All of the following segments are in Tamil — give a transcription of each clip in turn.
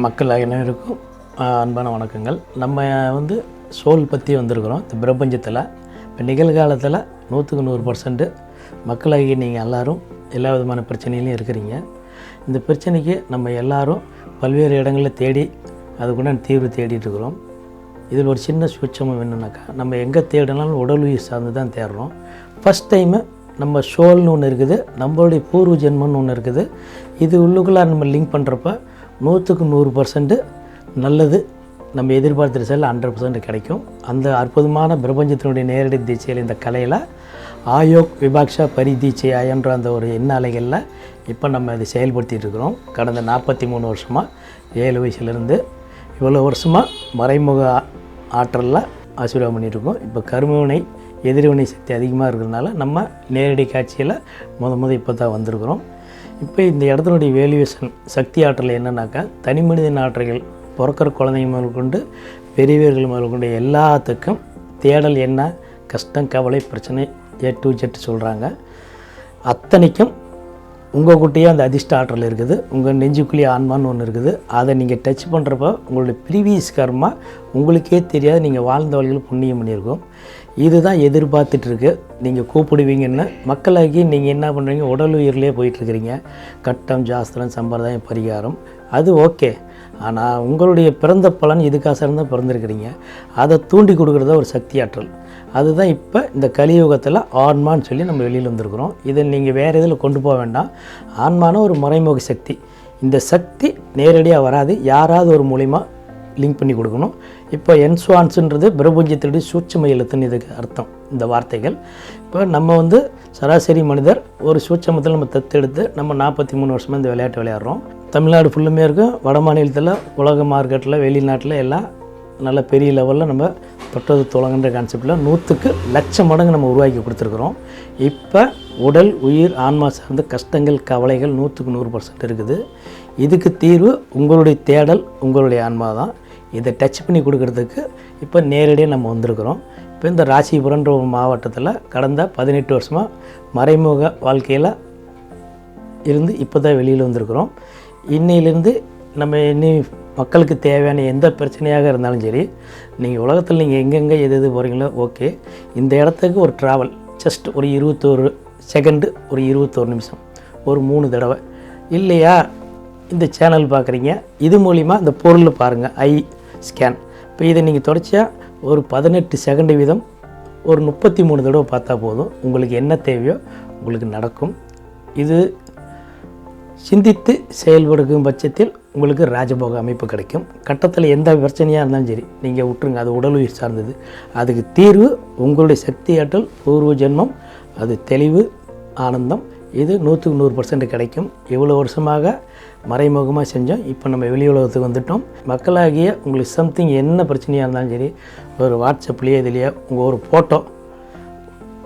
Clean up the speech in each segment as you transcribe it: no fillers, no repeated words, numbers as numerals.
மக்கள் அனைவருக்கும் அன்பான வணக்கங்கள். நம்ம வந்து சோல் பற்றி வந்திருக்கிறோம் இந்த பிரபஞ்சத்தில். இப்போ நிகழ்காலத்தில் 100% மக்களாகி நீங்கள் எல்லோரும் எல்லா விதமான பிரச்சனையிலையும் இருக்கிறீங்க. இந்த பிரச்சனைக்கு நம்ம எல்லோரும் பல்வேறு இடங்களில் தேடி அதுக்குண்டான தீர்வு தேடிட்டு இருக்கிறோம். இதில் ஒரு சின்ன சூட்சமம் என்னன்னாக்கா, நம்ம எங்கே தேடினாலும் உடல் உயிர் சார்ந்து தான் தேடுறோம். ஃபஸ்ட் டைமு நம்ம சோல்னு ஒன்று இருக்குது, நம்மளுடைய பூர்வ ஜென்மன்னு ஒன்று இருக்குது. இது உள்ளுக்குள்ளே நம்ம லிங்க் பண்ணுறப்ப 100% நல்லது நம்ம எதிர்பார்த்த ரிசல்ட் 100% கிடைக்கும். அந்த அற்புதமான பிரபஞ்சத்தினுடைய நேரடி தீட்சையில் இந்த கலையில் ஆயோக் விபாக்ஷா பரிதீட்சையாயன்ற அந்த ஒரு எண்ண அலைகளில் இப்போ நம்ம அதை செயல்படுத்திகிட்டு இருக்கிறோம். கடந்த 43 வருஷமாக 7 வயசுலேருந்து இவ்வளோ வருஷமாக மறைமுக ஆற்றலில் ஆசீர்வாதம் பண்ணிகிட்ருக்கோம். இப்போ கருமவினை எதிர்வினை சக்தி அதிகமாக இருக்கிறதுனால நம்ம நேரடி காட்சியில் இப்போ தான் வந்திருக்கிறோம். இப்போ இந்த இடத்தினுடைய வேல்யூவேஷன் சக்தி ஆற்றல் என்னன்னாக்கா, தனி மனிதன் ஆற்றல்கள் பிறக்கிற குழந்தைங்க முதல் கொண்டு பெரியவர்கள் முதல் கொண்டு எல்லாத்துக்கும் தேடல் என்ன, கஷ்டம், கவலை, பிரச்சனை A to Z சொல்கிறாங்க. அத்தனைக்கும் உங்கள் கிட்டேயே அந்த அதிர்ஷ்ட ஆற்றல் இருக்குது. உங்கள் நெஞ்சுக்குள்ளேயே ஆன்மான்னு ஒன்று இருக்குது. அதை நீங்கள் டச் பண்ணுறப்ப உங்களுடைய ப்ரீவியஸ் கர்மா உங்களுக்கே தெரியாது நீங்கள் வாழ்ந்த வழிகள் புண்ணியம் பண்ணியிருக்கோம். இதுதான் எதிர்பார்த்துட்ருக்கு. நீங்கள் கூப்பிடுவீங்கன்னு மக்களாகி நீங்கள் என்ன பண்ணுறீங்க, உடல் உயிர்லேயே போயிட்டுருக்கிறீங்க. கட்டம், சாஸ்திரம், சம்பிரதாயம், பரிகாரம் அது ஓகே. ஆனால் உங்களுடைய பிறந்த பலன் இதுக்காக தான் பிறந்திருக்கிறீங்க. அதை தூண்டி கொடுக்குறத ஒரு சக்தி ஆற்றல். அதுதான் இப்போ இந்த கலியுகத்தில் ஆன்மான்னு சொல்லி நம்ம வெளியில் வந்திருக்கிறோம். இதை நீங்கள் வேறு இதில் கொண்டு போக வேண்டாம். ஆன்மான ஒரு மறைமுக சக்தி. இந்த சக்தி நேரடியாக வராது, யாராவது ஒரு மூலிமா லிங்க் பண்ணி கொடுக்கணும். இப்போ என்ஸ்வான்ஸுன்றது பிரபஞ்சத்தினுடைய சூட்சும எழுத்துன்னு இதுக்கு அர்த்தம் இந்த வார்த்தைகள். இப்போ நம்ம வந்து சராசரி மனிதர் ஒரு சூட்சமத்தில் நம்ம தத்தெடுத்து நம்ம 43 வருஷமாக இந்த விளையாட்டு விளையாடுறோம். தமிழ்நாடு ஃபுல்லுமே இருக்கும், வட மாநிலத்தில், உலக மார்க்கெட்டில், வெளிநாட்டில் எல்லாம் நல்ல பெரிய லெவலில் நம்ம தொட்டது தொலைங்கிற கான்செப்டில் 100க்கு லட்சம் மடங்கு நம்ம உருவாக்கி கொடுத்துருக்குறோம். இப்போ உடல் உயிர் ஆன்மா சார்ந்த கஷ்டங்கள் கவலைகள் 100% இருக்குது. இதுக்கு தீர்வு உங்களுடைய தேடல், உங்களுடைய ஆன்மா தான். இதை டச் பண்ணி கொடுக்கறதுக்கு இப்போ நேரடியாக நம்ம வந்திருக்கிறோம். இப்போ இந்த ராசிபுரன்ற ஒரு மாவட்டத்தில் கடந்த 18 வருஷமாக மறைமுக வாழ்க்கையில் இருந்து இப்போ தான் வெளியில் வந்திருக்கிறோம். இன்னையிலேருந்து நம்ம இனி மக்களுக்கு தேவையான எந்த பிரச்சனையாக இருந்தாலும் சரி, நீங்கள் உலகத்தில் நீங்கள் எங்கெங்கே எது போகிறீங்களோ ஓகே. இந்த இடத்துக்கு ஒரு ட்ராவல் ஜஸ்ட் ஒரு 21 செகண்டு, ஒரு 21 நிமிஷம், ஒரு 3 தடவை இல்லையா, இந்த சேனல் பார்க்குறீங்க, இது மூலிமா இந்த பொருள் பாருங்கள், ஐ ஸ்கேன். இப்போ இதை நீங்கள் தொடர்ச்சியா ஒரு 18 செகண்டு வீதம் ஒரு 33 தடவை பார்த்தா போதும். உங்களுக்கு என்ன தேவையோ உங்களுக்கு நடக்கும். இது சிந்தித்து செயல்படுக்கும் பட்சத்தில் உங்களுக்கு ராஜபோக அமைப்பு கிடைக்கும். கட்டத்தில் எந்த பிரச்சனையாக இருந்தாலும் சரி நீங்கள் விட்டுருங்க, அது உடல் உயிர் சார்ந்தது. அதுக்கு தீர்வு உங்களுடைய சக்தி ஆற்றல், பூர்வ ஜென்மம், அது தெளிவு, ஆனந்தம். இது 100% கிடைக்கும். இவ்வளோ வருஷமாக மறைமுகமாக செஞ்சோம். இப்போ நம்ம வெளி உலகத்துக்கு வந்துட்டோம். மக்களாகிய உங்களுக்கு சம்திங் என்ன பிரச்சனையாக இருந்தாலும் சரி, ஒரு வாட்ஸ்அப்லேயே இதுலேயே உங்கள் ஒரு ஃபோட்டோ,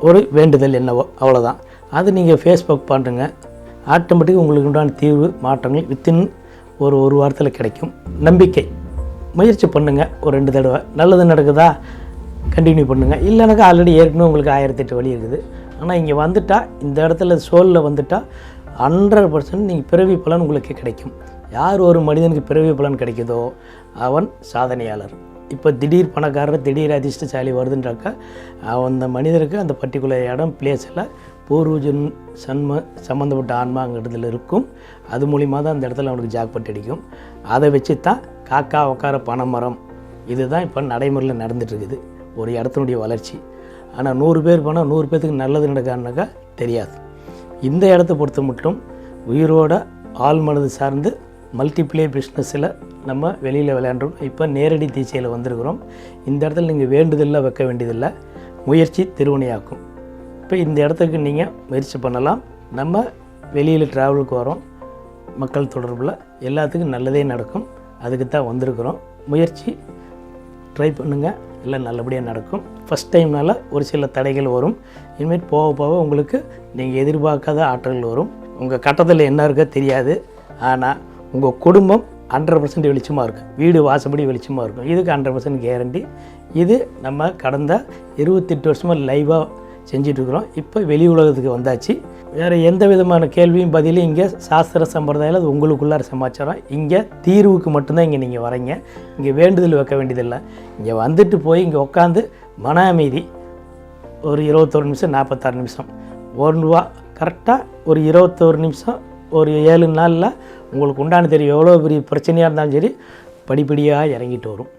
ஒரு வேண்டுதல் என்னவோ அவ்வளோதான், அது நீங்கள் ஃபேஸ்புக் பண்ணுறங்க, ஆட்டோமேட்டிக்காக உங்களுக்கு உண்டான தீர்வு மாற்றங்கள் வித்தின் ஒரு வாரத்தில் கிடைக்கும். நம்பிக்கை, முயற்சி பண்ணுங்கள். ஒரு 2 தடவை நல்லது நடக்குதா கண்டினியூ பண்ணுங்கள். இல்லைனாக்கா ஆல்ரெடி ஏற்கனவே உங்களுக்கு 1008 வழி இருக்குது. ஆனால் இங்கே வந்துட்டால், இந்த இடத்துல சோலில் வந்துட்டால் 100% நீங்கள் பிறவி பலன் உங்களுக்கு கிடைக்கும். யார் ஒரு மனிதனுக்கு பிறவி பலன் கிடைக்குதோ அவன் சாதனையாளர். இப்போ திடீர் பணக்காரர், திடீர் அதிர்ஷ்டசாலி வருதுன்றாக்கா அந்த மனிதருக்கு அந்த பர்டிகுலர் இடம் பிளேஸில் பூர்வஜன் சம்மந்தப்பட்ட ஆன்மாங்கிறதுல இருக்கும். அது மூலிமா தான் அந்த இடத்துல அவனுக்கு ஜாக்பட் அடிக்கும். அதை வச்சு தான் காக்கா உட்கார பனைமரம், இதுதான் இப்போ நடைமுறையில் நடந்துகிட்ருக்குது ஒரு இடத்தினுடைய வளர்ச்சி. ஆனால் 100 பேர் போனால் 100 பேர்த்துக்கு நல்லது நடக்காருனாக்கா தெரியாது. இந்த இடத்த பொறுத்த மட்டும் உயிரோட ஆள் மனது சார்ந்து மல்டிப்ளே பிஸ்னஸில் நம்ம வெளியில் விளையாண்டுறோம். இப்போ நேரடி தீட்சையில் வந்திருக்கிறோம். இந்த இடத்துல நீங்கள் வேண்டுதலில் வைக்க வேண்டியதில்லை, முயற்சி திருவினையாக்கும். இப்போ இந்த இடத்துக்கு நீங்கள் முயற்சி பண்ணலாம். நம்ம வெளியில் ட்ராவலுக்கு வரோம், மக்கள் தொடர்பில் எல்லாத்துக்கும் நல்லதே நடக்கும். அதுக்கு தான் வந்திருக்கிறோம். முயற்சி ட்ரை பண்ணுங்கள், எல்லாம் நல்லபடியாக நடக்கும். ஃபஸ்ட் டைம்னால ஒரு சில தடைகள் வரும். இனிமேல் போக போக உங்களுக்கு நீங்கள் எதிர்பார்க்காத ஆற்றல்கள் வரும். உங்கள் கட்டத்தில் என்ன இருக்கோ தெரியாது, ஆனால் உங்கள் குடும்பம் 100% வெளிச்சமாக இருக்கும். வீடு வாசப்படி வெளிச்சமாக இருக்கும். இதுக்கு 100% கேரண்டி. இது நம்ம கடந்த 28 வருஷமாக லைவாக செஞ்சிட்ருக்குறோம். இப்போ வெளி உலகத்துக்கு வந்தாச்சு. வேறு எந்த விதமான கேள்வியும் பதிலும் இங்கே சாஸ்திர சம்பிரதாயம் அது உங்களுக்குள்ளார சமாச்சாரம். இங்கே தீர்வுக்கு மட்டும்தான் இங்கே நீங்கள் வரீங்க. இங்கே வேண்டுதல் வைக்க வேண்டியதில்லை. இங்கே வந்துட்டு போய் இங்கே உட்காந்து மன அமைதி ஒரு 21 நிமிஷம் 46 நிமிஷம் ரூபா கரெக்டாக ஒரு 21 நிமிஷம் ஒரு 7 நாளில் உங்களுக்கு உண்டான தெரியும் எவ்வளோ பெரிய பிரச்சனையாக இருந்தாலும் சரி படிப்படியாக இறங்கிட்டு வரும்.